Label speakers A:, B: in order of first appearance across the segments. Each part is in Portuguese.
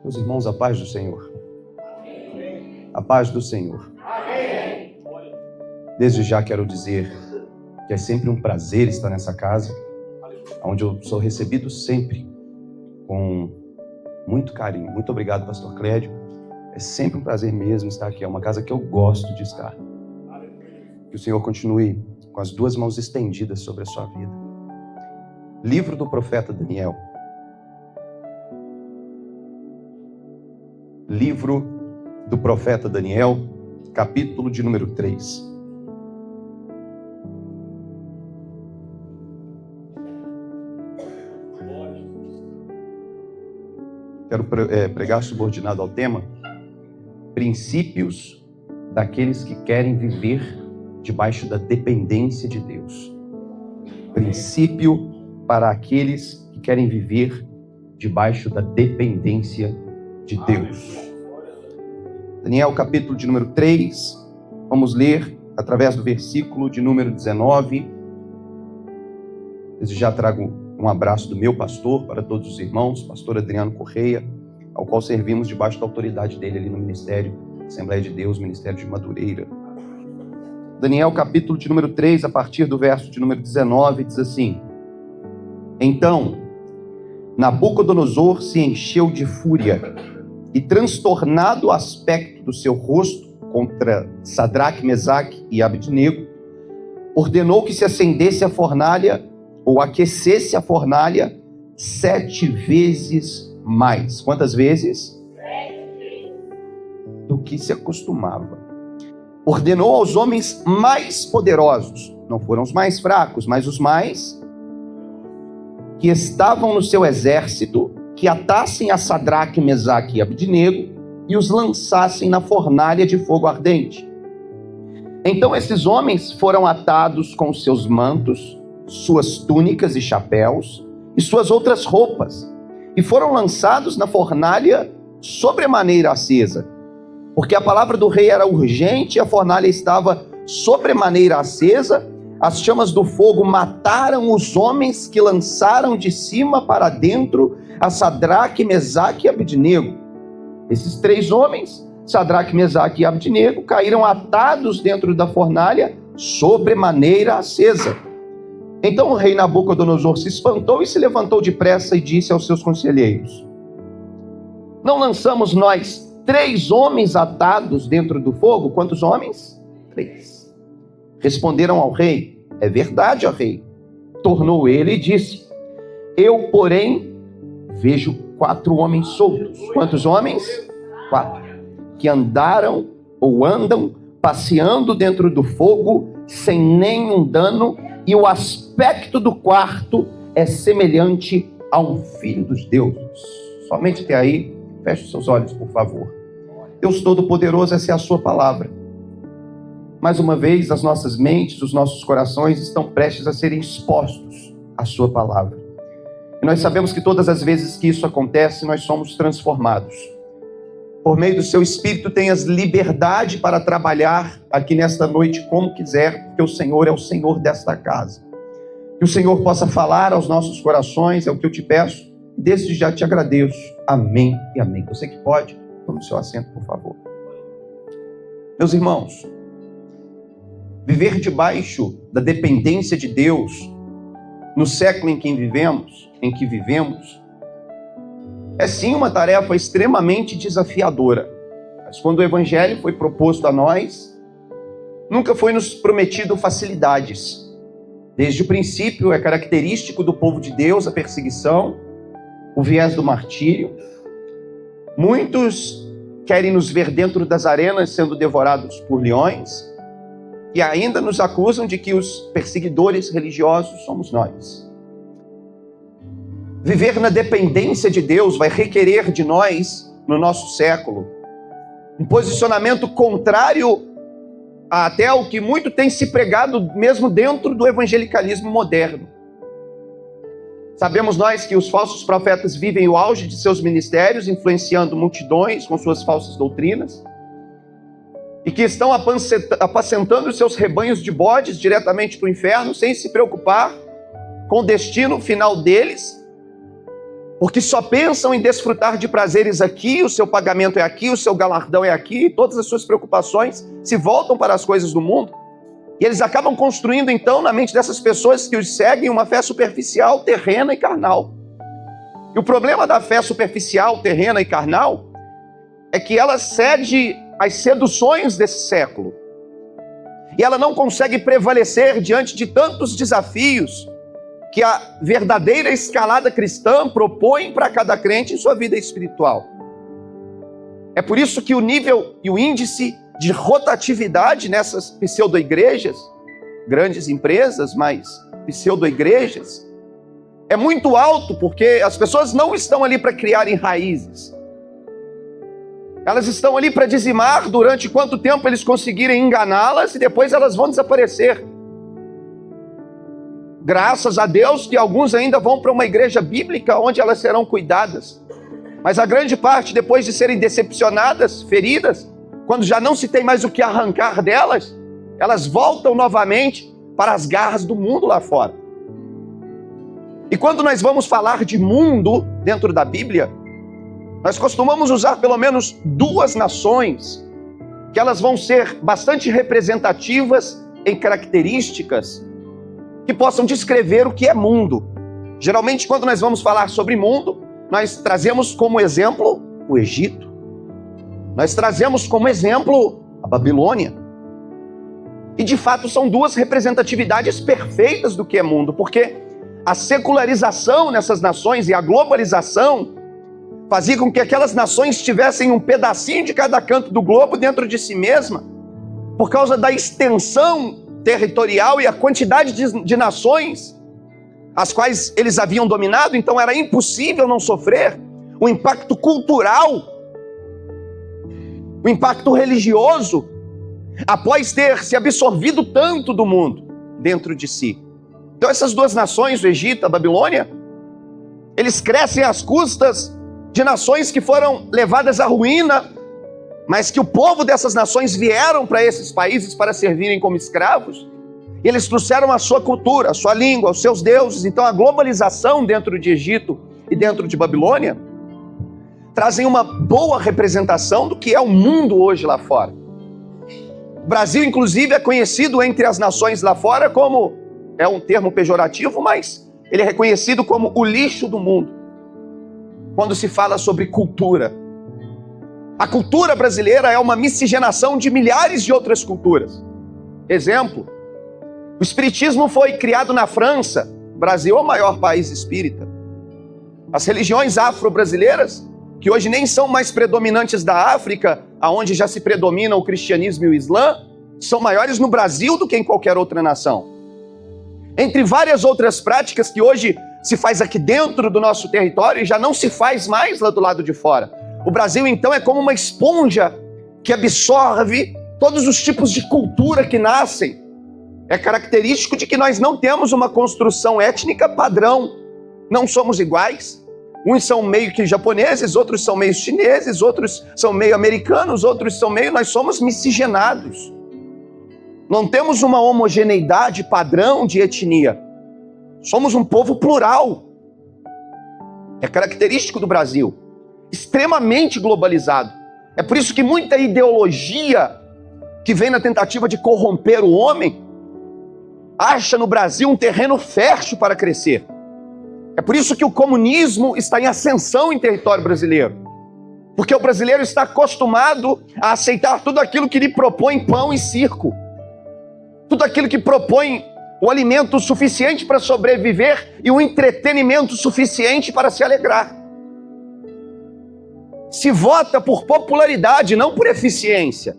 A: Meus irmãos, a paz do Senhor. A paz do Senhor. Desde já quero dizer que é sempre um prazer estar nessa casa, onde eu sou recebido sempre com muito carinho. Muito obrigado, pastor Clédio. É sempre um prazer mesmo estar aqui. É uma casa que eu gosto de estar. Que o Senhor continue com as duas mãos estendidas sobre a sua vida. Livro do profeta Daniel. Livro do profeta Daniel, capítulo de número 3. Quero pregar subordinado ao tema: princípios daqueles que querem viver debaixo da dependência de Deus. Princípio para aqueles que querem viver debaixo da dependência de Deus. Daniel, capítulo de número 3, vamos ler através do versículo de número 19. Desde já trago um abraço do meu pastor para todos os irmãos, pastor Adriano Correia, ao qual servimos debaixo da autoridade dele ali no Ministério Assembleia de Deus, Ministério de Madureira. Daniel, capítulo de número 3, a partir do verso de número 19, diz assim: Então, Nabucodonosor se encheu de fúria e, transtornado o aspecto do seu rosto contra Sadraque, Mesaque e Abednego, ordenou que se acendesse a fornalha, ou aquecesse a fornalha 7 vezes mais. Quantas vezes? 7 vezes. Do que se acostumava. Ordenou aos homens mais poderosos, não foram os mais fracos, mas os mais que estavam no seu exército, que atassem a Sadraque, Mesaque e Abednego e os lançassem na fornalha de fogo ardente. Então esses homens foram atados com seus mantos, suas túnicas e chapéus e suas outras roupas, e foram lançados na fornalha sobremaneira acesa, porque a palavra do rei era urgente e a fornalha estava sobremaneira acesa. As chamas do fogo mataram os homens que lançaram de cima para dentro a Sadraque, Mesaque e Abednego. Esses 3 homens, Sadraque, Mesaque e Abednego, caíram atados dentro da fornalha sobremaneira acesa. Então o rei Nabucodonosor se espantou e se levantou depressa e disse aos seus conselheiros: Não lançamos nós 3 homens atados dentro do fogo? Quantos homens? 3. Responderam ao rei: É verdade, ó rei. Tornou ele e disse: Eu, porém, vejo 4 homens soltos. Quantos homens? 4. Que andaram ou andam passeando dentro do fogo sem nenhum dano, e o aspecto do quarto é semelhante a um filho dos deuses. Somente até aí, feche os seus olhos, por favor. Deus Todo-Poderoso, essa é a sua palavra. Mais uma vez, as nossas mentes, os nossos corações estão prestes a serem expostos à sua palavra. E nós sabemos que todas as vezes que isso acontece, nós somos transformados. Por meio do seu Espírito, tenhas liberdade para trabalhar aqui nesta noite como quiser, porque o Senhor é o Senhor desta casa. Que o Senhor possa falar aos nossos corações, é o que eu te peço, e desde já te agradeço. Amém e amém. Você que pode, tome o seu assento, por favor. Meus irmãos, viver debaixo da dependência de Deus, no século em que vivemos, é sim uma tarefa extremamente desafiadora. Mas quando o Evangelho foi proposto a nós, nunca foi nos prometido facilidades. Desde o princípio é característico do povo de Deus a perseguição, o viés do martírio. Muitos querem nos ver dentro das arenas sendo devorados por leões, e ainda nos acusam de que os perseguidores religiosos somos nós. Viver na dependência de Deus vai requerer de nós, no nosso século, um posicionamento contrário até ao que muito tem se pregado mesmo dentro do evangelicalismo moderno. Sabemos nós que os falsos profetas vivem o auge de seus ministérios, influenciando multidões com suas falsas doutrinas, e que estão apacentando os seus rebanhos de bodes diretamente para o inferno, sem se preocupar com o destino final deles, porque só pensam em desfrutar de prazeres aqui, o seu pagamento é aqui, o seu galardão é aqui, e todas as suas preocupações se voltam para as coisas do mundo. E eles acabam construindo, então, na mente dessas pessoas que os seguem, uma fé superficial, terrena e carnal. E o problema da fé superficial, terrena e carnal é que ela cede às seduções desse século. E ela não consegue prevalecer diante de tantos desafios que a verdadeira escalada cristã propõe para cada crente em sua vida espiritual. É por isso que o nível e o índice de rotatividade nessas pseudo-igrejas, grandes empresas, mas pseudo-igrejas, é muito alto, porque as pessoas não estão ali para criarem raízes. Elas estão ali para dizimar durante quanto tempo eles conseguirem enganá-las e depois elas vão desaparecer. Graças a Deus que alguns ainda vão para uma igreja bíblica onde elas serão cuidadas. Mas a grande parte, depois de serem decepcionadas, feridas, quando já não se tem mais o que arrancar delas, elas voltam novamente para as garras do mundo lá fora. E quando nós vamos falar de mundo dentro da Bíblia, nós costumamos usar pelo menos duas nações que elas vão ser bastante representativas em características que possam descrever o que é mundo. Geralmente, quando nós vamos falar sobre mundo, nós trazemos como exemplo o Egito. Nós trazemos como exemplo a Babilônia. E de fato são duas representatividades perfeitas do que é mundo, porque a secularização nessas nações e a globalização fazia com que aquelas nações tivessem um pedacinho de cada canto do globo dentro de si mesma, por causa da extensão territorial e a quantidade de nações as quais eles haviam dominado. Então era impossível não sofrer o impacto cultural, o impacto religioso, após ter se absorvido tanto do mundo dentro de si. Então essas duas nações, o Egito e a Babilônia, eles crescem às custas de nações que foram levadas à ruína, mas que o povo dessas nações vieram para esses países para servirem como escravos. E eles trouxeram a sua cultura, a sua língua, os seus deuses. Então a globalização dentro de Egito e dentro de Babilônia trazem uma boa representação do que é o mundo hoje lá fora. O Brasil, inclusive, é conhecido entre as nações lá fora como, é um termo pejorativo, mas ele é reconhecido como o lixo do mundo, quando se fala sobre cultura. A cultura brasileira é uma miscigenação de milhares de outras culturas. Exemplo, o espiritismo foi criado na França. O Brasil é o maior país espírita. As religiões afro-brasileiras, que hoje nem são mais predominantes da África, aonde já se predomina o cristianismo e o Islã, são maiores no Brasil do que em qualquer outra nação. Entre várias outras práticas que hoje se faz aqui dentro do nosso território e já não se faz mais lá do lado de fora. O Brasil, então, é como uma esponja que absorve todos os tipos de cultura que nascem. É característico de que nós não temos uma construção étnica padrão. Não somos iguais. Uns são meio que japoneses, outros são meio chineses, outros são meio americanos, outros são meio... Nós somos miscigenados. Não temos uma homogeneidade padrão de etnia. Somos um povo plural. É característico do Brasil. Extremamente globalizado. É por isso que muita ideologia que vem na tentativa de corromper o homem acha no Brasil um terreno fértil para crescer. É por isso que o comunismo está em ascensão em território brasileiro. Porque o brasileiro está acostumado a aceitar tudo aquilo que lhe propõe pão e circo. Tudo aquilo que propõe o alimento suficiente para sobreviver e o entretenimento suficiente para se alegrar. Se vota por popularidade, não por eficiência.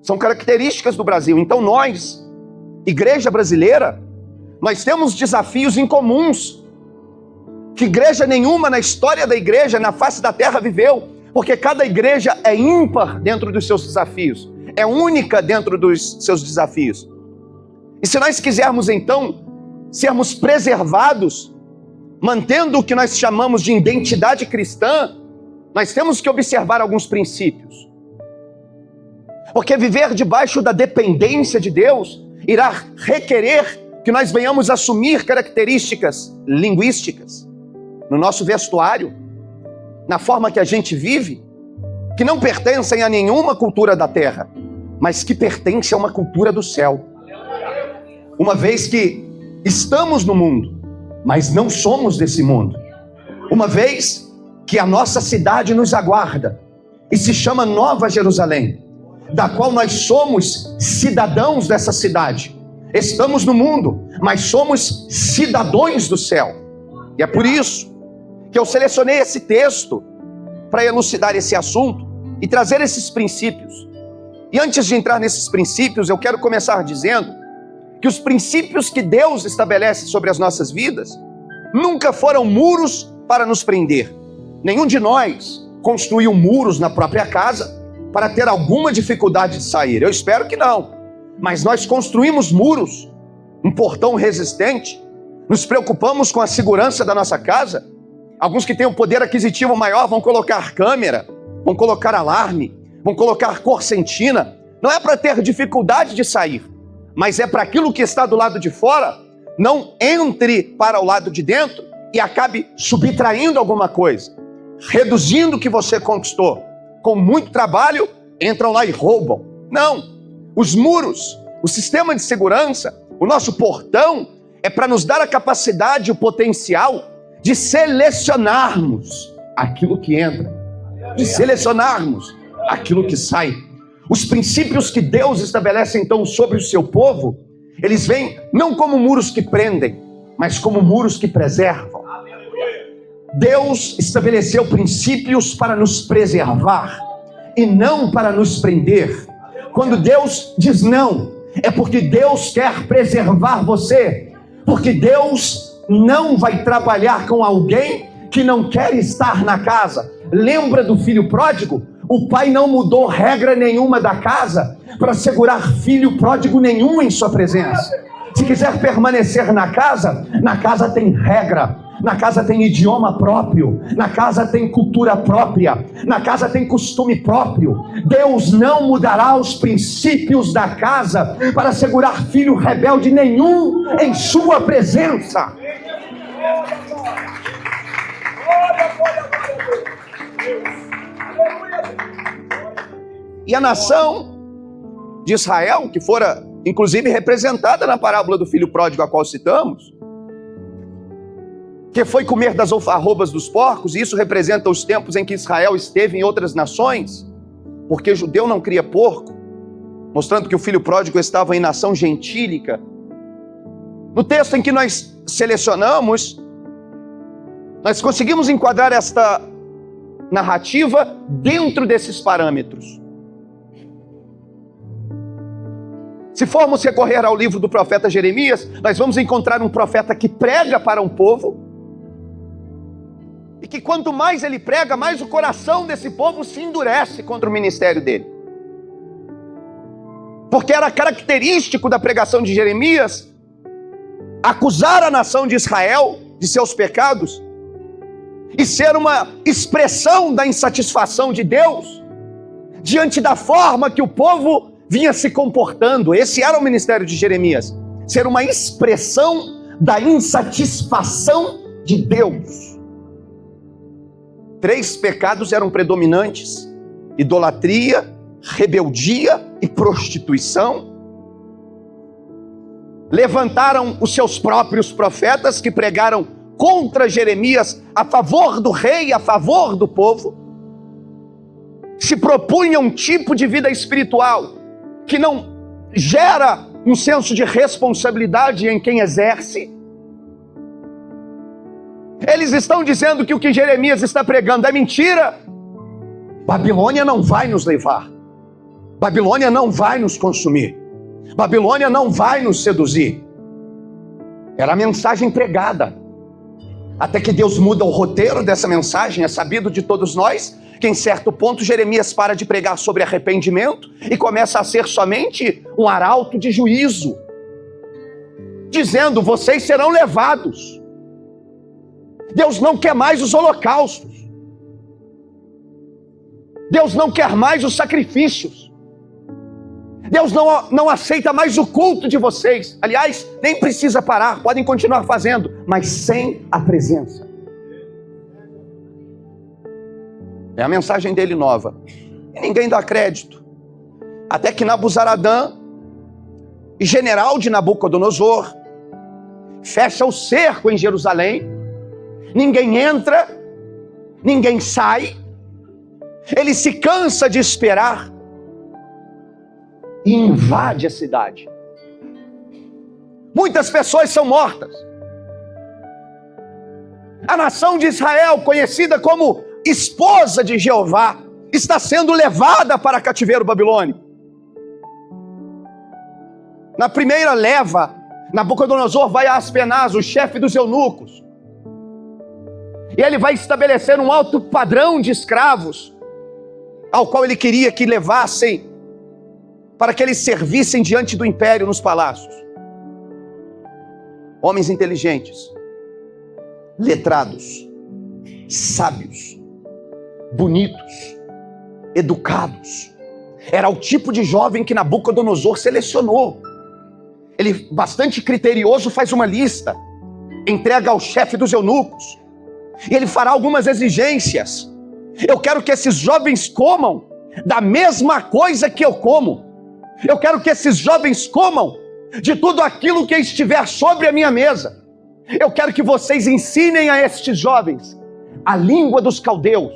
A: São características do Brasil. Então nós, igreja brasileira, nós temos desafios incomuns que igreja nenhuma na história da igreja, na face da terra, viveu, porque cada igreja é ímpar dentro dos seus desafios, é única dentro dos seus desafios. E se nós quisermos então sermos preservados, mantendo o que nós chamamos de identidade cristã, nós temos que observar alguns princípios. Porque viver debaixo da dependência de Deus irá requerer que nós venhamos assumir características linguísticas no nosso vestuário, na forma que a gente vive, que não pertencem a nenhuma cultura da terra, mas que pertencem a uma cultura do céu. Uma vez que estamos no mundo, mas não somos desse mundo. Uma vez que a nossa cidade nos aguarda e se chama Nova Jerusalém, da qual nós somos cidadãos dessa cidade. Estamos no mundo, mas somos cidadãos do céu. E é por isso que eu selecionei esse texto para elucidar esse assunto e trazer esses princípios. E antes de entrar nesses princípios, eu quero começar dizendo que os princípios que Deus estabelece sobre as nossas vidas nunca foram muros para nos prender. Nenhum de nós construiu muros na própria casa para ter alguma dificuldade de sair. Eu espero que não. Mas nós construímos muros, um portão resistente, nos preocupamos com a segurança da nossa casa. Alguns que têm um poder aquisitivo maior vão colocar câmera, vão colocar alarme, vão colocar corsentina. Não é para ter dificuldade de sair, mas é para aquilo que está do lado de fora não entre para o lado de dentro e acabe subtraindo alguma coisa, reduzindo o que você conquistou. Com muito trabalho, entram lá e roubam. Não, os muros, o sistema de segurança, o nosso portão é para nos dar a capacidade, o potencial de selecionarmos aquilo que entra, de selecionarmos aquilo que sai. Os princípios que Deus estabelece então sobre o seu povo, eles vêm não como muros que prendem, mas como muros que preservam. Deus estabeleceu princípios para nos preservar e não para nos prender. Quando Deus diz não, é porque Deus quer preservar você, porque Deus não vai trabalhar com alguém que não quer estar na casa. Lembra do filho pródigo? O pai não mudou regra nenhuma da casa para segurar filho pródigo nenhum em sua presença. Se quiser permanecer na casa tem regra, na casa tem idioma próprio, na casa tem cultura própria, na casa tem costume próprio. Deus não mudará os princípios da casa para segurar filho rebelde nenhum em sua presença. E a nação de Israel, que fora inclusive representada na parábola do filho pródigo a qual citamos, que foi comer das alfarrobas dos porcos, e isso representa os tempos em que Israel esteve em outras nações, porque judeu não cria porco, mostrando que o filho pródigo estava em nação gentílica. No texto em que nós selecionamos, nós conseguimos enquadrar esta narrativa dentro desses parâmetros. Se formos recorrer ao livro do profeta Jeremias, nós vamos encontrar um profeta que prega para um povo, e que quanto mais ele prega, mais o coração desse povo se endurece contra o ministério dele. Porque era característico da pregação de Jeremias acusar a nação de Israel de seus pecados e ser uma expressão da insatisfação de Deus diante da forma que o povo vinha se comportando. Esse era o ministério de Jeremias, ser uma expressão da insatisfação de Deus. 3 pecados eram predominantes: idolatria, rebeldia e prostituição. Levantaram os seus próprios profetas que pregaram contra Jeremias a favor do rei, a favor do povo. Se propunham um tipo de vida espiritual que não gera um senso de responsabilidade em quem exerce. Eles estão dizendo que o que Jeremias está pregando é mentira. Babilônia não vai nos levar. Babilônia não vai nos consumir. Babilônia não vai nos seduzir. Era a mensagem pregada. Até que Deus muda o roteiro dessa mensagem. É sabido de todos nós que em certo ponto Jeremias para de pregar sobre arrependimento e começa a ser somente um arauto de juízo, dizendo: vocês serão levados. Deus não quer mais os holocaustos. Deus não quer mais os sacrifícios. Deus não aceita mais o culto de vocês. Aliás, nem precisa parar, podem continuar fazendo, mas sem a presença. É a mensagem dele nova. E ninguém dá crédito. Até que Nabuzaradã, general de Nabucodonosor, fecha o cerco em Jerusalém. Ninguém entra, ninguém sai. Ele se cansa de esperar e invade a cidade. Muitas pessoas são mortas. A nação de Israel, conhecida como esposa de Jeová, está sendo levada para cativeiro babilônico. Na primeira leva, Nabucodonosor vai a Aspenaz, o chefe dos eunucos, e ele vai estabelecer um alto padrão de escravos, ao qual ele queria que levassem, para que eles servissem diante do império nos palácios. Homens inteligentes, letrados, sábios, bonitos, educados. Era o tipo de jovem que Nabucodonosor selecionou. Ele, bastante criterioso, faz uma lista, entrega ao chefe dos eunucos, e ele fará algumas exigências. Eu quero que esses jovens comam da mesma coisa que eu como. Eu quero que esses jovens comam de tudo aquilo que estiver sobre a minha mesa. Eu quero que vocês ensinem a estes jovens a língua dos caldeus,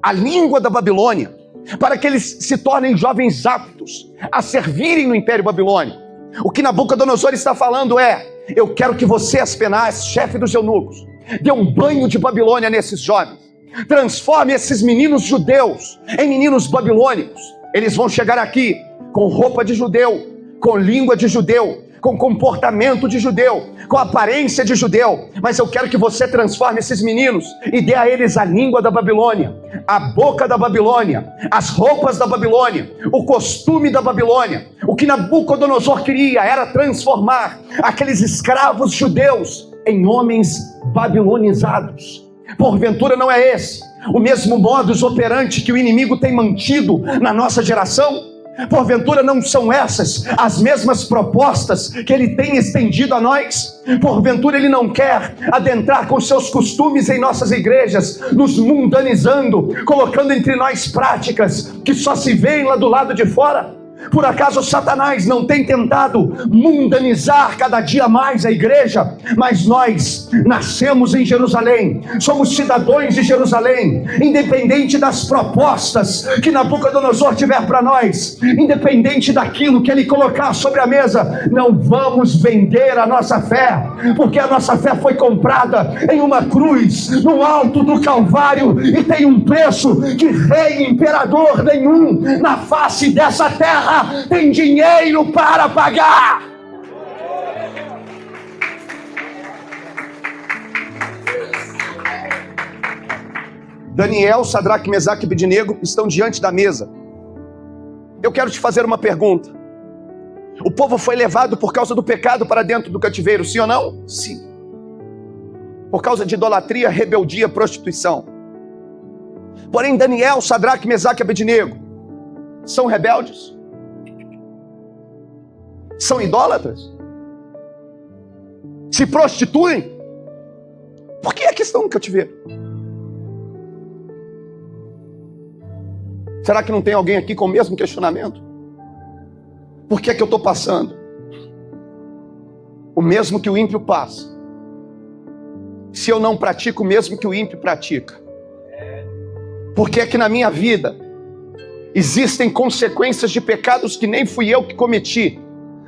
A: a língua da Babilônia, para que eles se tornem jovens aptos a servirem no Império Babilônico. O que Nabucodonosor está falando é: eu quero que você, Aspenaz, chefe dos eunucos, dê um banho de Babilônia nesses jovens. Transforme esses meninos judeus em meninos babilônicos. Eles vão chegar aqui com roupa de judeu, com língua de judeu, com comportamento de judeu, com aparência de judeu. Mas eu quero que você transforme esses meninos e dê a eles a língua da Babilônia, a boca da Babilônia, as roupas da Babilônia, o costume da Babilônia. O que Nabucodonosor queria era transformar aqueles escravos judeus em homens babilonizados. Porventura não é esse o mesmo modus operandi que o inimigo tem mantido na nossa geração? Porventura não são essas as mesmas propostas que ele tem estendido a nós? Porventura ele não quer adentrar com seus costumes em nossas igrejas, nos mundanizando, colocando entre nós práticas que só se veem lá do lado de fora? Por acaso Satanás não tem tentado mundanizar cada dia mais a igreja? Mas nós nascemos em Jerusalém, somos cidadãos de Jerusalém. Independente das propostas que Nabucodonosor tiver para nós, independente daquilo que ele colocar sobre a mesa, não vamos vender a nossa fé, porque a nossa fé foi comprada em uma cruz, no alto do Calvário, e tem um preço que rei imperador nenhum na face dessa terra tem dinheiro para pagar. Daniel, Sadraque, Mesaque e Abednego estão diante da mesa. Eu quero te fazer uma pergunta. O povo foi levado por causa do pecado para dentro do cativeiro, sim ou não? Sim. Por causa de idolatria, rebeldia, prostituição. Porém, Daniel, Sadraque, Mesaque e Abednego são rebeldes? São idólatras? Se prostituem? Por que é que estão no cativeiro? Será que não tem alguém aqui com o mesmo questionamento? Por que é que eu estou passando o mesmo que o ímpio passa, se eu não pratico o mesmo que o ímpio pratica? Por que é que na minha vida existem consequências de pecados que nem fui eu que cometi,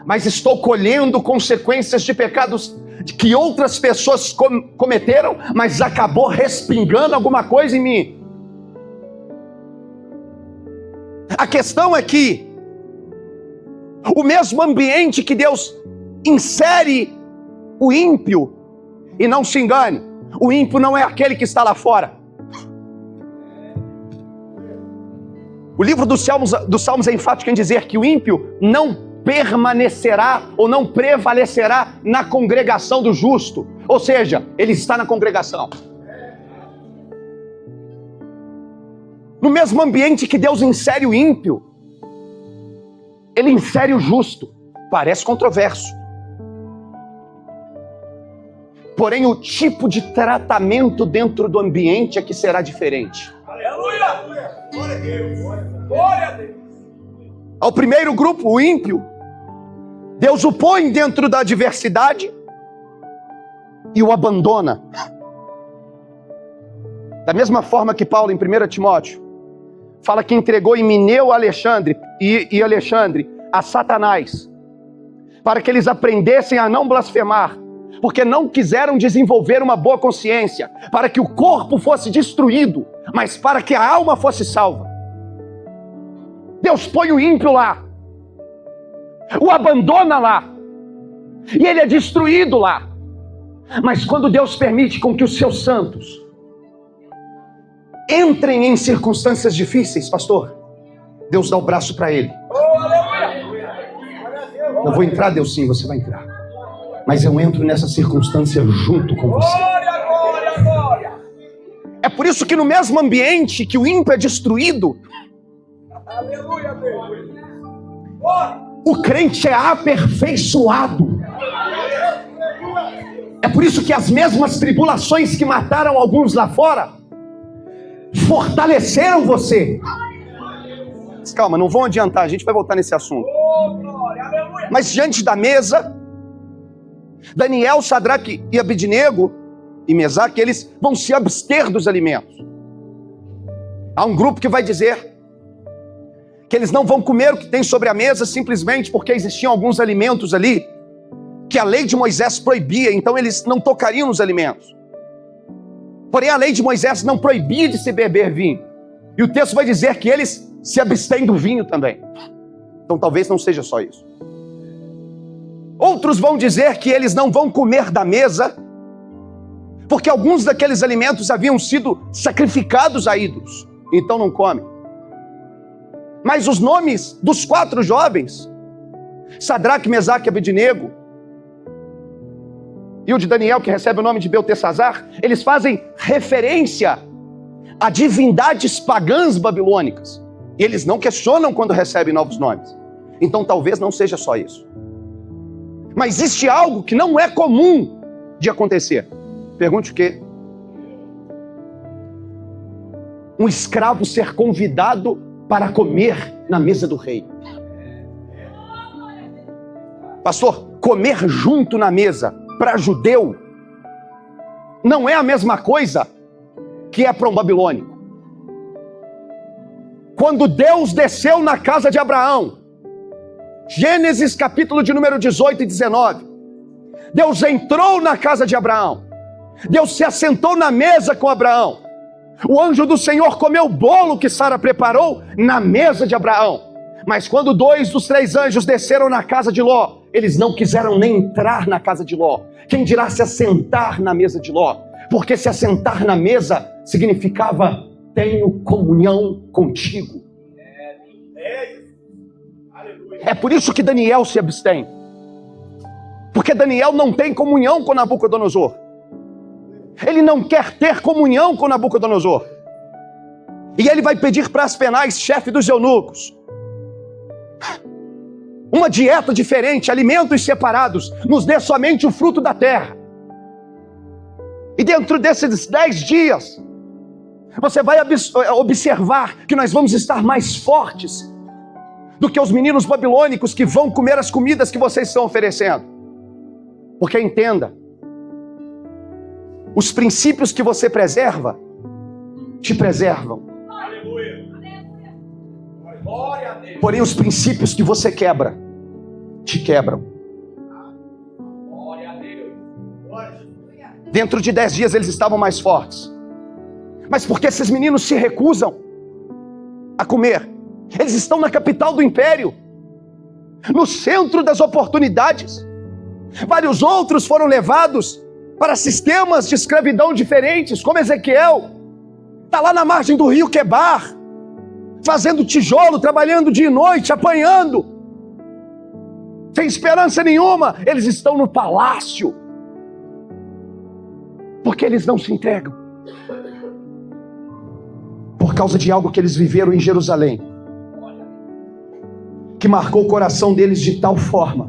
A: mas estou colhendo consequências de pecados que outras pessoas cometeram, mas acabou respingando alguma coisa em mim? A questão é que o mesmo ambiente que Deus insere o ímpio, e não se engane, o ímpio não é aquele que está lá fora. O livro dos Salmos é enfático em dizer que o ímpio não permanecerá ou não prevalecerá na congregação do justo. Ou seja, ele está na congregação. No mesmo ambiente que Deus insere o ímpio, ele insere o justo. Parece controverso. Porém, o tipo de tratamento dentro do ambiente é que será diferente.
B: Aleluia! Glória a Deus! Glória a Deus!
A: Ao primeiro grupo, o ímpio, Deus o põe dentro da adversidade e o abandona. Da mesma forma que Paulo, em 1 Timóteo, fala que entregou Himeneu a Alexandre e Alexandre a Satanás, para que eles aprendessem a não blasfemar, porque não quiseram desenvolver uma boa consciência, para que o corpo fosse destruído, mas para que a alma fosse salva. Deus põe o ímpio lá, o abandona lá, e ele é destruído lá. Mas quando Deus permite com que os seus santos entrem em circunstâncias difíceis, pastor, Deus dá o braço para ele. Eu vou entrar, Deus, sim, você vai entrar. Mas eu entro nessa circunstância junto com você. É por isso que no mesmo ambiente que o ímpio é destruído, o crente é aperfeiçoado. É por isso que as mesmas tribulações que mataram alguns lá fora fortaleceram você. Mas calma, não vão adiantar, a gente vai voltar nesse assunto. Mas diante da mesa, Daniel, Sadraque e Abednego e Mesaque, eles vão se abster dos alimentos. Há um grupo que vai dizer que eles não vão comer o que tem sobre a mesa simplesmente porque existiam alguns alimentos ali que a lei de Moisés proibia, então eles não tocariam nos alimentos. Porém, a lei de Moisés não proibia de se beber vinho. E o texto vai dizer que eles se abstêm do vinho também. Então talvez não seja só isso. Outros vão dizer que eles não vão comer da mesa, porque alguns daqueles alimentos haviam sido sacrificados a ídolos. Então não comem. Mas os nomes dos 4 jovens, Sadraque, Mesaque e Abednego, e o de Daniel, que recebe o nome de Beltesazar, eles fazem referência a divindades pagãs babilônicas. E eles não questionam quando recebem novos nomes. Então talvez não seja só isso. Mas existe algo que não é comum de acontecer. Pergunte o quê? Um escravo ser convidado para comer na mesa do rei. Pastor, comer junto na mesa para judeu não é a mesma coisa que é para um babilônico. Quando Deus desceu na casa de Abraão, Gênesis capítulo de número 18 e 19, Deus entrou na casa de Abraão, Deus se assentou na mesa com Abraão, o anjo do Senhor comeu o bolo que Sara preparou na mesa de Abraão. Mas quando 2 dos 3 anjos desceram na casa de Ló, eles não quiseram nem entrar na casa de Ló. Quem dirá se assentar na mesa de Ló? Porque se assentar na mesa significava: tenho comunhão contigo. É por isso que Daniel se abstém. Porque Daniel não tem comunhão com Nabucodonosor. Ele não quer ter comunhão com Nabucodonosor. E ele vai pedir para Aspenaz, chefe dos eunucos, uma dieta diferente, alimentos separados, nos dê somente o fruto da terra. E dentro desses 10 dias, você vai observar que nós vamos estar mais fortes do que os meninos babilônicos que vão comer as comidas que vocês estão oferecendo. Porque entenda, os princípios que você preserva, te preservam. Porém, os princípios que você quebra, te quebram. Dentro de 10 dias eles estavam mais fortes. Mas porque esses meninos se recusam a comer? Eles estão na capital do império, no centro das oportunidades. Vários outros foram levados para sistemas de escravidão diferentes, como Ezequiel. Está lá na margem do rio Quebar, fazendo tijolo, trabalhando dia e noite, apanhando, sem esperança nenhuma. Eles estão no palácio, porque eles não se entregam, por causa de algo que eles viveram em Jerusalém, que marcou o coração deles de tal forma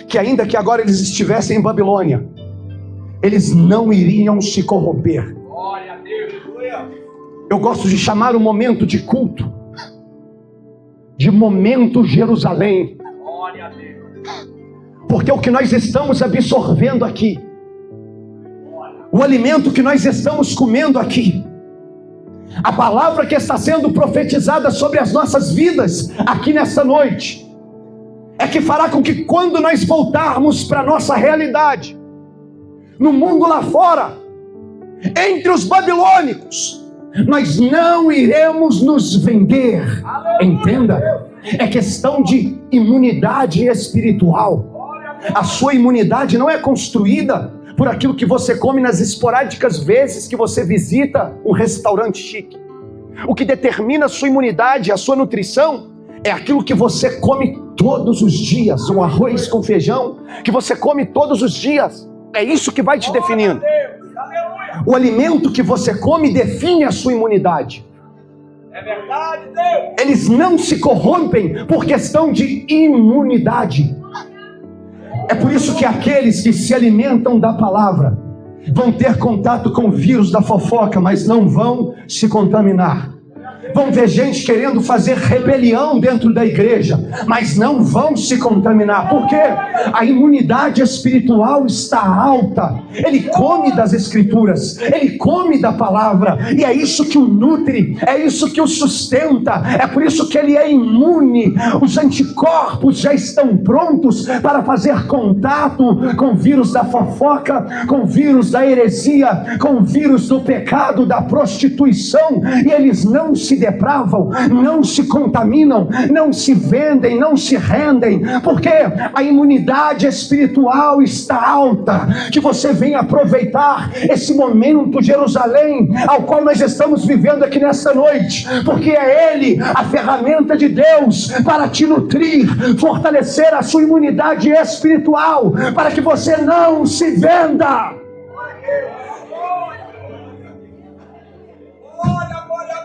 A: que ainda que agora eles estivessem em Babilônia, eles não iriam se corromper.
B: Glória a Deus.
A: Eu gosto de chamar o momento de culto de momento Jerusalém,
B: Glória a Deus.
A: porque o que nós estamos absorvendo aqui, o alimento que nós estamos comendo aqui, a palavra que está sendo profetizada sobre as nossas vidas aqui nesta noite, é que fará com que quando nós voltarmos para a nossa realidade, no mundo lá fora, entre os babilônicos, nós não iremos nos vender. Entenda, é questão de imunidade espiritual. A sua imunidade não é construída por aquilo que você come nas esporádicas vezes que você visita um restaurante chique. O que determina a sua imunidade, a sua nutrição, é aquilo que você come todos os dias. Um arroz com feijão que você come todos os dias. É isso que vai te definindo. O alimento que você come define a sua imunidade.
B: É verdade, Deus.
A: Eles não se corrompem por questão de imunidade. É por isso que aqueles que se alimentam da palavra vão ter contato com o vírus da fofoca, mas não vão se contaminar. Vão ver gente querendo fazer rebelião dentro da igreja, mas não vão se contaminar. Por quê? A imunidade espiritual está alta. Ele come das escrituras, ele come da palavra, e é isso que o nutre, é isso que o sustenta, é por isso que ele é imune. Os anticorpos já estão prontos para fazer contato com o vírus da fofoca, com o vírus da heresia, com o vírus do pecado, da prostituição, e eles não se depravam, não se contaminam, não se vendem, não se rendem, porque a imunidade espiritual está alta. Que você venha aproveitar esse momento Jerusalém ao qual nós estamos vivendo aqui nesta noite, porque é Ele a ferramenta de Deus para te nutrir, fortalecer a sua imunidade espiritual, para que você não se venda.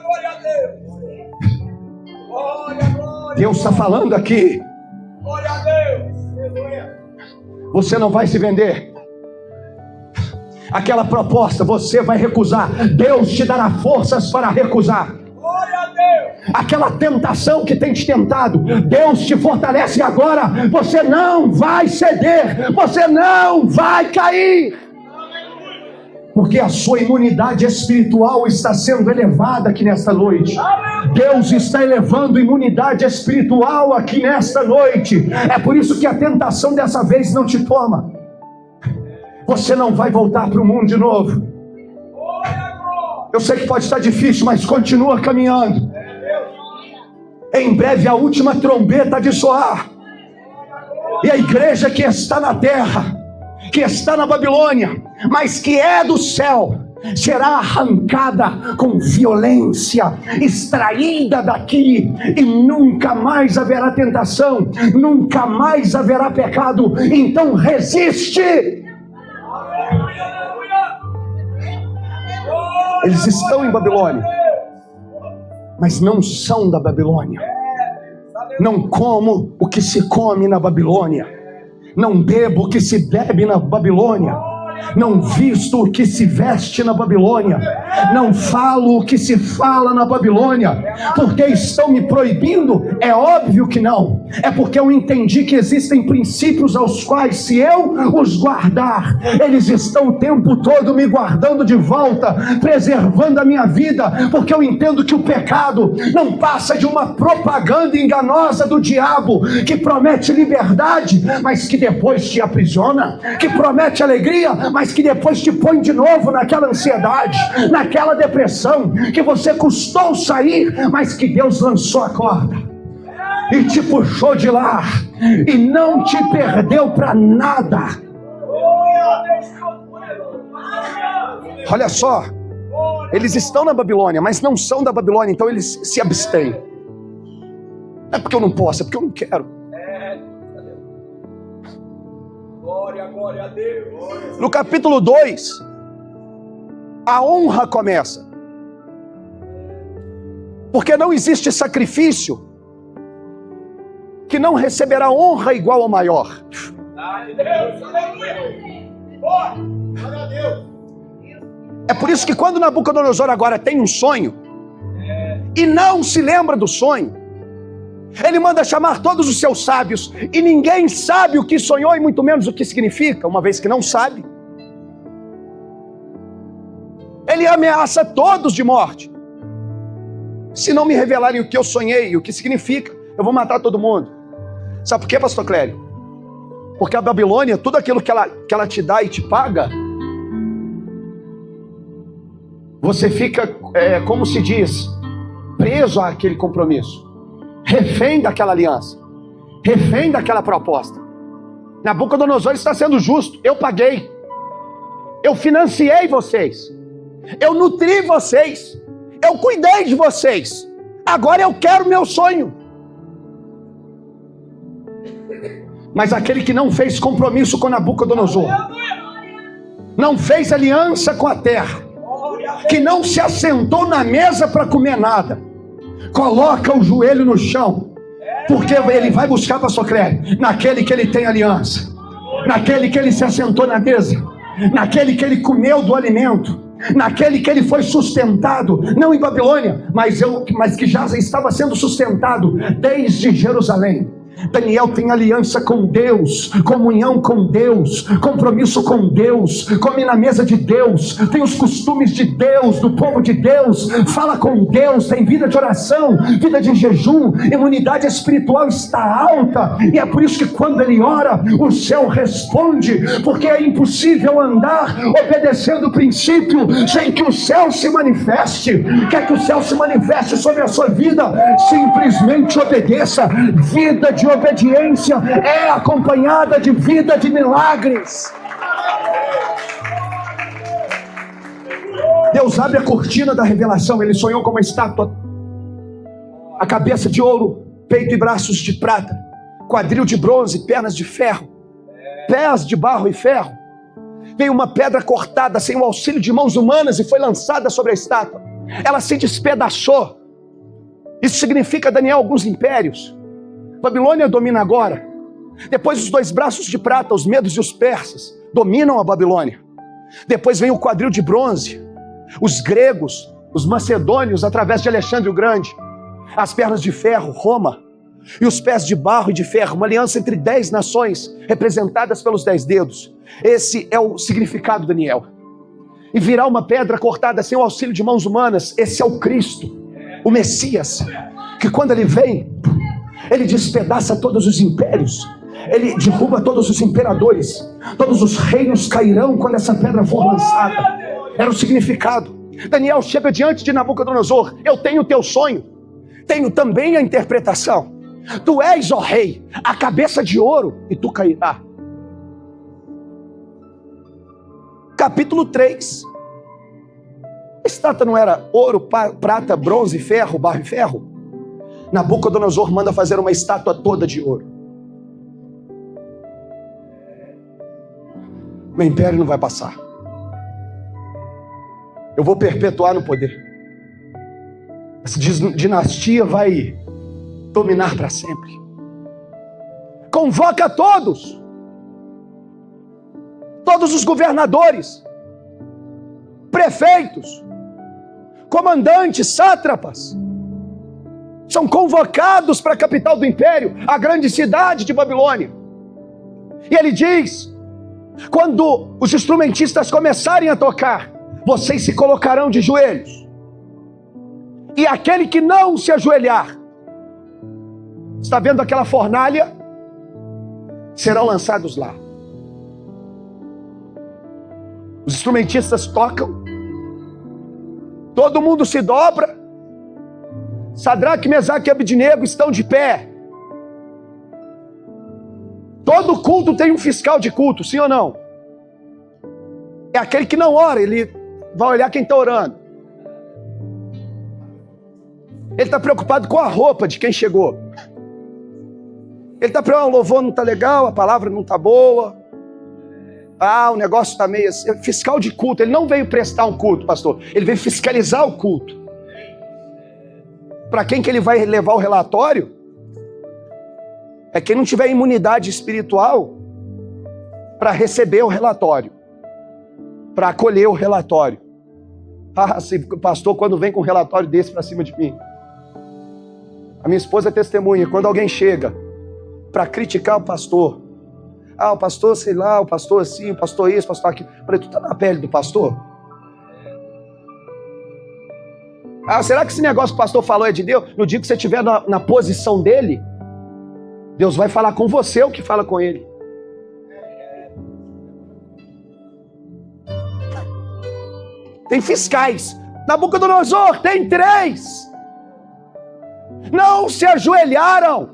B: Glória a Deus. Glória.
A: Deus está falando aqui.
B: Glória a Deus.
A: Você não vai se vender. Aquela proposta você vai recusar. Deus te dará forças para recusar.
B: Glória a Deus.
A: Aquela tentação que tem te tentado, Deus te fortalece agora. Você não vai ceder. Você não vai cair. Porque a sua imunidade espiritual está sendo elevada aqui nesta noite. Deus está elevando a imunidade espiritual aqui nesta noite. É por isso que a tentação dessa vez não te toma. Você não vai voltar para o mundo de novo. Eu sei que pode estar difícil, mas continua caminhando. Em breve a última trombeta de soar. E a igreja que está na terra, que está na Babilônia, mas que é do céu, será arrancada com violência, extraída daqui, e nunca mais haverá tentação, nunca mais haverá pecado. Então resiste. Eles estão em Babilônia, mas não são da Babilônia. Não como o que se come na Babilônia, não bebo o que se bebe na Babilônia, não visto o que se veste na Babilônia, não falo o que se fala na Babilônia. Porque estão me proibindo? É óbvio que não. É porque eu entendi que existem princípios aos quais, se eu os guardar, eles estão o tempo todo me guardando de volta, preservando a minha vida, porque eu entendo que o pecado não passa de uma propaganda enganosa do diabo, que promete liberdade, mas que depois te aprisiona, que promete alegria, mas que depois te põe de novo naquela ansiedade, naquela depressão, que você custou sair, mas que Deus lançou a corda e te puxou de lá, e não te perdeu para nada. Olha só, eles estão na Babilônia, mas não são da Babilônia, então eles se abstêm. Não é porque eu não posso, é porque eu não quero.
B: Glória a Deus.
A: No capítulo 2, a honra começa. Porque não existe sacrifício
C: que não receberá honra igual ao maior.
B: Glória a Deus.
C: É por isso que quando Nabucodonosor agora tem um sonho e não se lembra do sonho, ele manda chamar todos os seus sábios e ninguém sabe o que sonhou e muito menos o que significa, uma vez que não sabe. Ele ameaça todos de morte. Se não me revelarem o que eu sonhei e o que significa, eu vou matar todo mundo. Sabe por quê, pastor Clélio? Porque a Babilônia, tudo aquilo que ela te dá e te paga, você fica, como se diz, preso àquele compromisso, refém daquela aliança, refém daquela proposta. Nabucodonosor está sendo justo. Eu paguei, eu financiei vocês, eu nutri vocês, eu cuidei de vocês, agora eu quero meu sonho. Mas aquele que não fez compromisso com Nabucodonosor, não fez aliança com a terra, que não se assentou na mesa para comer nada, coloca o joelho no chão, porque ele vai buscar, pastor Clélio, naquele que ele tem aliança, naquele que ele se assentou na mesa, naquele que ele comeu do alimento, naquele que ele foi sustentado, não em Babilônia, mas que já estava sendo sustentado desde Jerusalém. Daniel tem aliança com Deus, comunhão com Deus, compromisso com Deus, come na mesa de Deus, tem os costumes de Deus, do povo de Deus, fala com Deus, tem vida de oração, vida de jejum, imunidade espiritual está alta, e é por isso que quando ele ora, o céu responde, porque é impossível andar obedecendo o princípio sem que o céu se manifeste. Quer que o céu se manifeste sobre a sua vida? Simplesmente obedeça. Vida de obediência é acompanhada de vida de milagres. Deus abre a cortina da revelação. Ele sonhou com uma estátua, a cabeça de ouro, peito e braços de prata, quadril de bronze, pernas de ferro, pés de barro e ferro. Veio uma pedra cortada sem o auxílio de mãos humanas e foi lançada sobre a estátua. Ela se despedaçou. Isso significa, Daniel, alguns impérios. Babilônia domina agora. Depois os 2 braços de prata, os medos e os persas, dominam a Babilônia. Depois vem o quadril de bronze, os gregos, os macedônios através de Alexandre o Grande, as pernas de ferro, Roma, e os pés de barro e de ferro, uma aliança entre 10 nações, representadas pelos 10 dedos. Esse é o significado, Daniel. E virá uma pedra cortada sem o auxílio de mãos humanas. Esse é o Cristo, o Messias, que quando ele vem, ele despedaça todos os impérios, ele derruba todos os imperadores, todos os reinos cairão quando essa pedra for lançada. Era o significado. Daniel chega diante de Nabucodonosor: eu tenho o teu sonho, tenho também a interpretação. Tu és, ó rei, a cabeça de ouro, e tu cairá. Capítulo 3. A estátua não era ouro, prata, bronze, ferro, barro e ferro? Nabucodonosor manda fazer uma estátua toda de ouro. Meu império não vai passar. Eu vou perpetuar no poder. Essa dinastia vai dominar para sempre. Convoca todos os governadores, prefeitos, comandantes, sátrapas, são convocados para a capital do império, a grande cidade de Babilônia. E ele diz: quando os instrumentistas começarem a tocar, vocês se colocarão de joelhos, e aquele que não se ajoelhar, está vendo aquela fornalha? Serão lançados lá. Os instrumentistas tocam, todo mundo se dobra. Sadraque, Mesaque e Abednego estão de pé. Todo culto tem um fiscal de culto, sim ou não? É aquele que não ora, ele vai olhar quem está orando. Ele está preocupado com a roupa de quem chegou. Ele está preocupado: o louvor não está legal, a palavra não está boa. O negócio está meio assim. Fiscal de culto. Ele não veio prestar um culto, pastor. Ele veio fiscalizar o culto. Para quem que ele vai levar o relatório? é quem não tiver imunidade espiritual para receber o relatório, para acolher o relatório. Ah, se o pastor, quando vem com um relatório desse para cima de mim, a minha esposa é testemunha, quando alguém chega para criticar o pastor, ah, o pastor sei lá, o pastor assim, o pastor isso, o pastor aquilo, eu falei, tu tá na pele do pastor? Ah, será que esse negócio que o pastor falou é de Deus? No dia que você estiver na posição dele, Deus vai falar com você o que fala com ele. Tem fiscais. Nabucodonosor tem 3. Não se ajoelharam.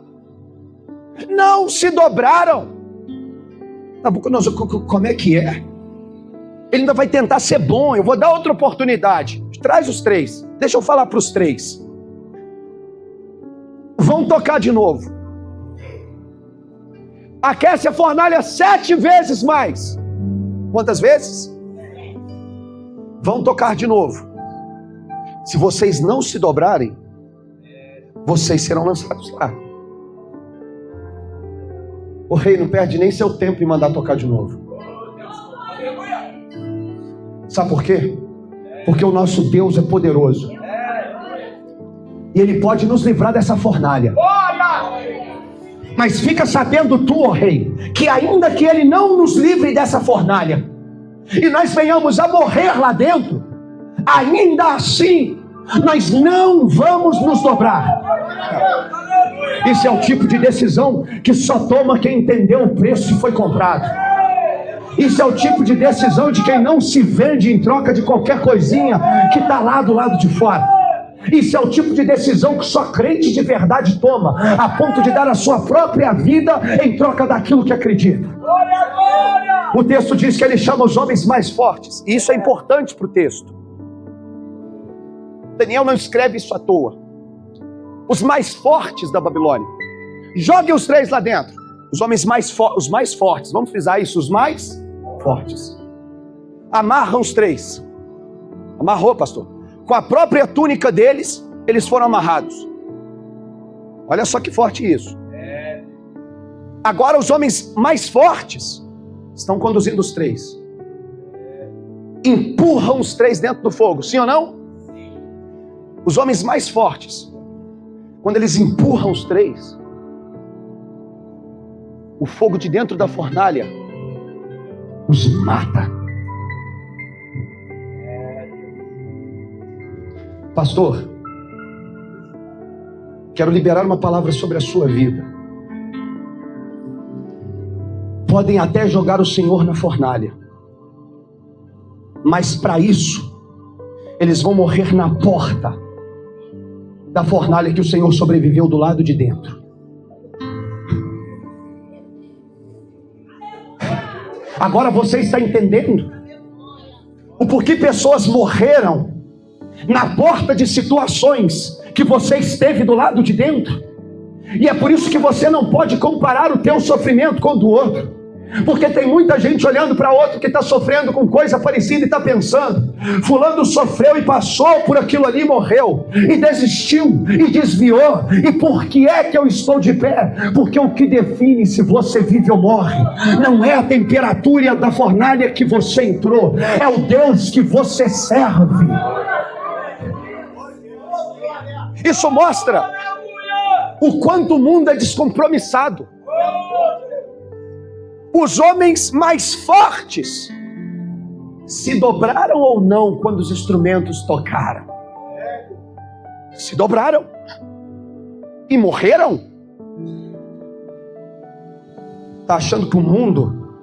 C: Não se dobraram. Nabucodonosor, como é que é? Ele ainda vai tentar ser bom. Eu vou dar outra oportunidade. Traz os 3. Deixa eu falar para os 3. Vão tocar de novo. Aquece a fornalha 7 vezes mais. Quantas vezes? Vão tocar de novo. Se vocês não se dobrarem, vocês serão lançados lá. O rei não perde nem seu tempo em mandar tocar de novo. Sabe por quê? Porque o nosso Deus é poderoso. E Ele pode nos livrar dessa fornalha. Mas fica sabendo tu, ó rei, que ainda que Ele não nos livre dessa fornalha, e nós venhamos a morrer lá dentro, ainda assim, nós não vamos nos dobrar. Isso é o tipo de decisão que só toma quem entendeu o preço e foi comprado. Isso é o tipo de decisão de quem não se vende em troca de qualquer coisinha que está lá do lado de fora. Isso é o tipo de decisão que só crente de verdade toma, a ponto de dar a sua própria vida em troca daquilo que acredita. O texto diz que ele chama os homens mais fortes, e isso é importante para o texto. Daniel não escreve isso à toa. Os mais fortes da Babilônia. Jogue os 3 lá dentro. Os homens os mais fortes. Vamos frisar isso, os mais fortes. Amarram os 3. Amarrou, pastor. Com a própria túnica deles, eles foram amarrados. Olha só que forte isso. Agora os homens mais fortes estão conduzindo os 3. Empurram os 3 dentro do fogo, sim ou não? Os homens mais fortes, quando eles empurram os 3, o fogo de dentro da fornalha os mata. Pastor, quero liberar uma palavra sobre a sua vida. Podem até jogar o Senhor na fornalha, mas para isso eles vão morrer na porta da fornalha que o Senhor sobreviveu do lado de dentro. Agora você está entendendo o porquê pessoas morreram na porta de situações que você esteve do lado de dentro. E é por isso que você não pode comparar o teu sofrimento com o do outro. Porque tem muita gente olhando para outro que está sofrendo com coisa parecida e está pensando: fulano sofreu e passou por aquilo ali, morreu, e desistiu, e desviou, e por que é que eu estou de pé? Porque o que define se você vive ou morre não é a temperatura da fornalha que você entrou, é o Deus que você serve. Isso mostra o quanto o mundo é descompromissado. Os homens mais fortes se dobraram ou não quando os instrumentos tocaram? Se dobraram e morreram. Está achando que o mundo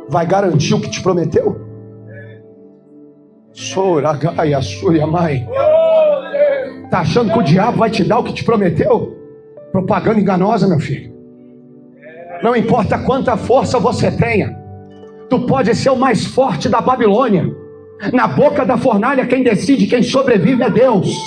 C: vai garantir o que te prometeu? Soragaia, Suriamai. Está achando que o diabo vai te dar o que te prometeu? Propaganda enganosa, meu filho. Não importa quanta força você tenha, tu pode ser o mais forte da Babilônia. Na boca da fornalha, quem decide quem sobrevive é Deus.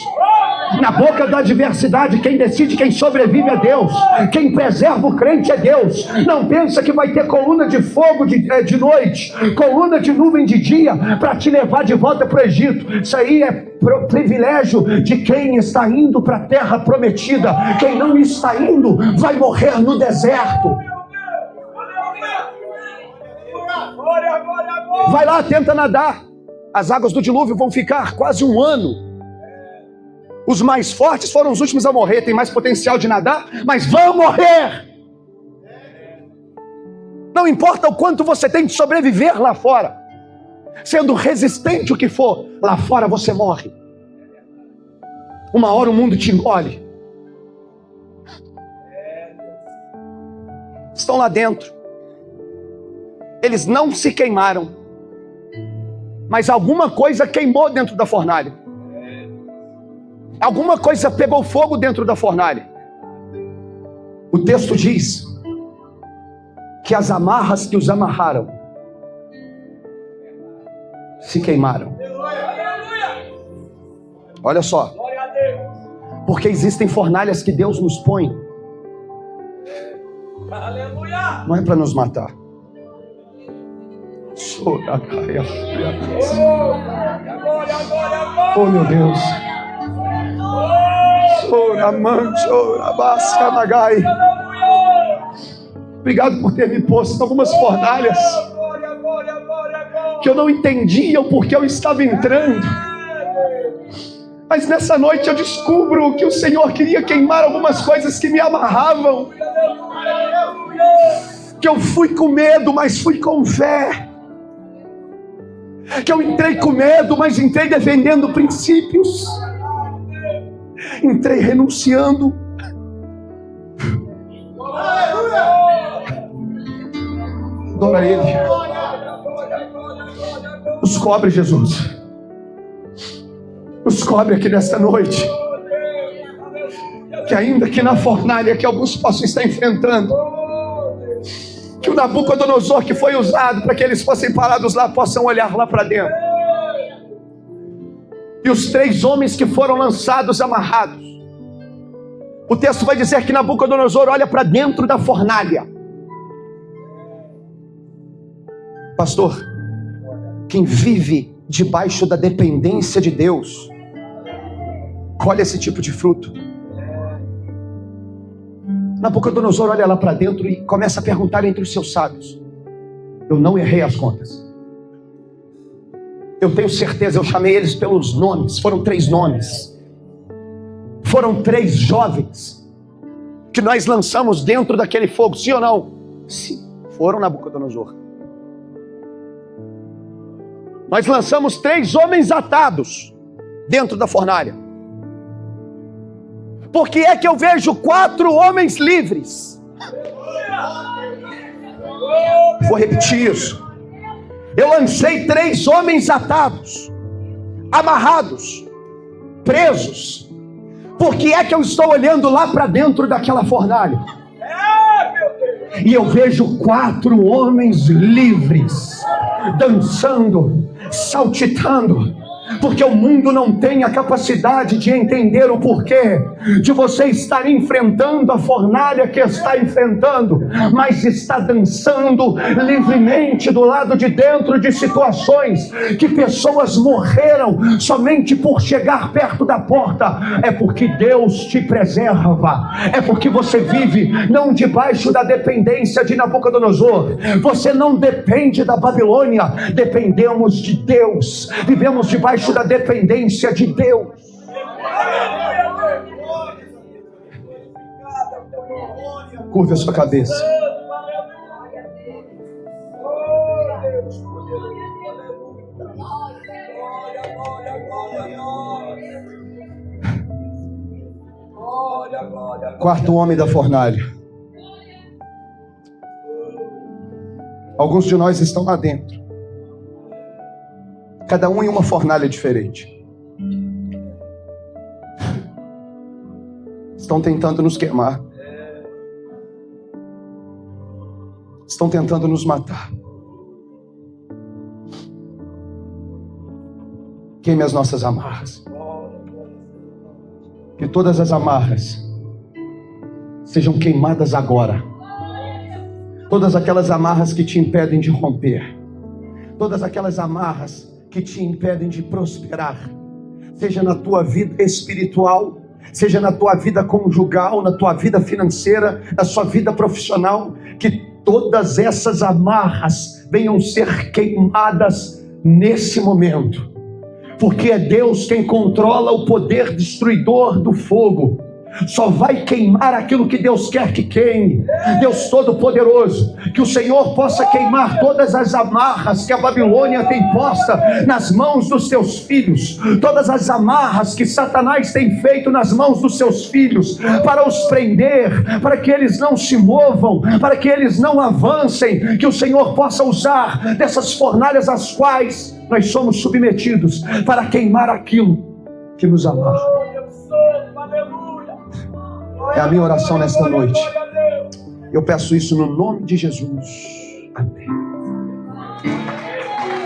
C: Na boca da adversidade, quem decide quem sobrevive é Deus. Quem preserva o crente é Deus. Não pensa que vai ter coluna de fogo de noite, coluna de nuvem de dia, para te levar de volta para o Egito. Isso aí é privilégio de quem está indo para a terra prometida. Quem não está indo vai morrer no deserto. Vai lá, tenta nadar. As águas do dilúvio vão ficar quase 1 ano. Os mais fortes foram os últimos a morrer. Tem mais potencial de nadar, mas vão morrer. Não importa o quanto você tem de sobreviver lá fora, sendo resistente o que for, lá fora você morre. Uma hora o mundo te engole. Estão lá dentro. Eles não se queimaram, mas alguma coisa queimou dentro da fornalha. Alguma coisa pegou fogo dentro da fornalha. O texto diz que as amarras que os amarraram se queimaram. Olha só. Porque existem fornalhas que Deus nos põe. Não é para nos matar. Oh meu Deus. Obrigado por ter me posto em algumas fornalhas que eu não entendia o porquê eu estava entrando. Mas nessa noite eu descubro que o Senhor queria queimar algumas coisas que me amarravam. Que eu fui com medo, mas fui com fé. Que eu entrei com medo, mas entrei defendendo princípios. Entrei renunciando. Adora a Ele. Nos cobre, Jesus. Nos cobre aqui nesta noite. Que ainda que na fornalha que alguns possam estar enfrentando, que o Nabucodonosor que foi usado para que eles fossem parados lá, possam olhar lá para dentro. E os 3 homens que foram lançados amarrados, o texto vai dizer que Nabucodonosor olha para dentro da fornalha. Pastor, quem vive debaixo da dependência de Deus, colhe esse tipo de fruto. Nabucodonosor olha lá para dentro e começa a perguntar entre os seus sábios. Eu não errei as contas. Eu tenho certeza, eu chamei eles pelos nomes. Foram 3 nomes. Foram 3 jovens que nós lançamos dentro daquele fogo, sim ou não? Sim, foram, Nabucodonosor. Nós lançamos 3 homens atados dentro da fornalha. Por que é que eu vejo 4 homens livres? Vou repetir isso. Eu lancei 3 homens atados, amarrados, presos. Por que é que eu estou olhando lá para dentro daquela fornalha? E eu vejo 4 homens livres, dançando, saltitando. Porque o mundo não tem a capacidade de entender o porquê de você estar enfrentando a fornalha que está enfrentando, mas está dançando livremente do lado de dentro de situações que pessoas morreram somente por chegar perto da porta. É porque Deus te preserva, é porque você vive não debaixo da dependência de Nabucodonosor. Você não depende da Babilônia, dependemos de Deus, vivemos debaixo da dependência de Deus. Curva a sua cabeça. Quarto homem da fornalha. Alguns de nós estão lá dentro. Cada um em uma fornalha diferente. Estão tentando nos queimar. Estão tentando nos matar. Queime as nossas amarras. Que todas as amarras sejam queimadas agora. Todas aquelas amarras que te impedem de romper. Todas aquelas amarras que te impedem de prosperar. seja na tua vida espiritual, seja na tua vida conjugal, na tua vida financeira, na sua vida profissional, que todas essas amarras venham ser queimadas nesse momento, porque é Deus quem controla o poder destruidor do fogo. Só vai queimar aquilo que Deus quer que queime. Deus Todo-Poderoso, que o Senhor possa queimar todas as amarras que a Babilônia tem posta nas mãos dos teus filhos, todas as amarras que Satanás tem feito nas mãos dos seus filhos, para os prender, para que eles não se movam, para que eles não avancem, que o Senhor possa usar dessas fornalhas às quais nós somos submetidos, para queimar aquilo que nos amarra. É a minha oração nesta noite. Eu peço isso no nome de Jesus. Amém.